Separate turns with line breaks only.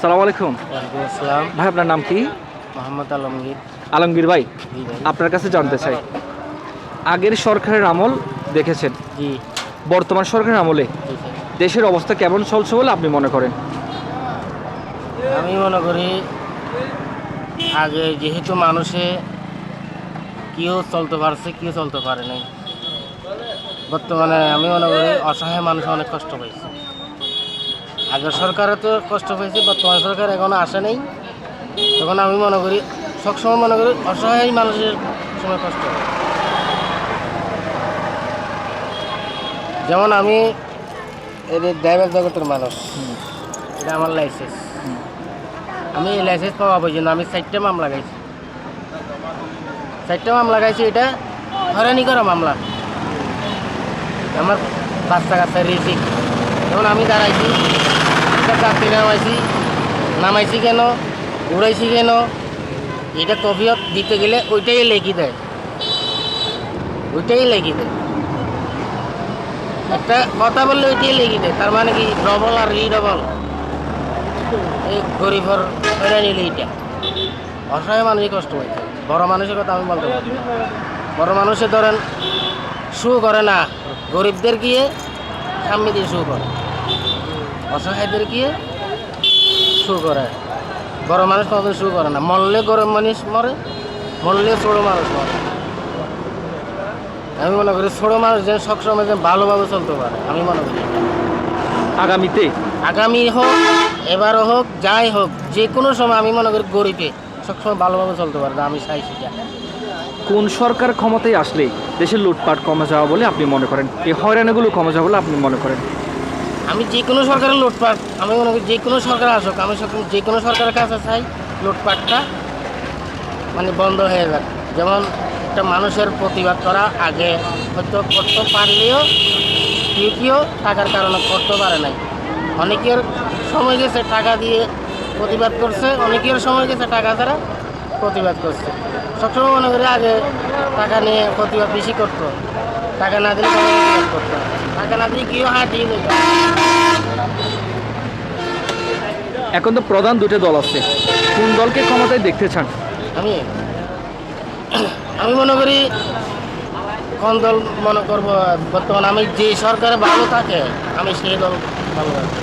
সালাম আলাইকুম।
ওয়ালাইকুম আসসালাম।
ভাই আপনার নাম কি?
মোহাম্মদ আলমগীর।
আলমগীর ভাই,
জি ভাই।
আপনার কাছে জানতে চাই, আগের সরকারের আমল দেখেছেন,
জি
বর্তমান সরকারের আমলে
জি স্যার।
দেশের অবস্থা কেমন চলছে বলে আপনি মনে করেন?
আমি মনে করি আগে যেহেতু মানুষে কেউ চলতে পারছে কেউ চলতে পারে নাই, বর্তমানে আমি মনে করি অসহায় মানুষ অনেক কষ্ট পাইছে। আগের সরকারে তো কষ্ট পেয়েছে, বর্তমান সরকার এখনো আসে নাই। তখন আমি মনে করি সবসময় মনে করি অসহায় মানুষের সময় কষ্ট হয়। যেমন আমি এদের ড্রাইভার জগতের মানুষ, এটা আমার লাইসেন্স। আমি এই লাইসেন্স পাওয়া পর্যন্ত আমি 4টা মামলা গাইছি। 4টা মামলা গাইছি, এটা হয়রানি করা মামলা। আমার বাচ্চা কাচ্চা রিজিক, যেমন আমি দাঁড়াইছি, একটা চাকরি নামাইছি কেন, উড়াইছি কেন, এটা কফিয়ত দিতে গেলে ওইটাই লেখি দেয়। একটা কথা বললে ওইটাই লেখি দেয়, তার মানে কি ডবল আর রিডবল। এই গরিবর হয়রানি এইটা, অসহায় মানুষই কষ্ট হয়েছে। বড় মানুষের কথা আমি বলতে পারি না। বড় মানুষে ধরেন শু করে না, গরিবদের গিয়ে সামনে দিয়ে শু করে, অসহায়দের গিয়ে শু করে। বড় মানুষ কোনোদিন শু করে না। মরলে গরিব মানুষ মরে, মরলে ছোটো মানুষ মরে। আমি মনে করি ছোটো মানুষ যেন সবসময় যেন ভালোভাবে চলতে পারে। আমি মনে করি আগামী হোক, এবারও হোক, যাই হোক, যে কোনো সময় আমি মনে করি গরিবে সবসময় ভালোভাবে চলতে পারে। আমি চাইছি যা।
কোন সরকার ক্ষমতায় আসলে দেশের লুটপাট কমে যাওয়া বলে আপনি মনে করেন, এই হয়রানিগুলো কমে যাওয়া বলে আপনি মনে করেন?
আমি যে কোনো সরকারের লুটপাট, আমি মনে করি যে কোনো সরকার আসুক, আমি যে কোনো সরকারের কাছে চাই লুটপাটটা মানে বন্ধ হয়ে যাক। যেমন একটা মানুষের প্রতিবাদ করা আগে হয়তো করতে পারলেও কেউ টাকার কারণে করতে পারে নাই। অনেকের সময় গেছে টাকা দিয়ে প্রতিবাদ করছে, অনেকের সময় গেছে টাকা ছাড়া প্রতিবাদ করছে। সবসময় মনে করি আগে টাকা নিয়ে প্রতিবাদ বেশি করতো, টাকা না দিলে প্রতিবাদ করতো, টাকা না দিলে কেউ হাঁটিয়ে যেত।
এখন তো প্রধান দুটো দল আছে, কোন দলকে ক্ষমতায় দেখতে চান?
আমি মনে করি কোন দল মনে করবো, বর্তমানে আমি যে সরকারে ভালো থাকে আমি সেই দল ভালো থাকি।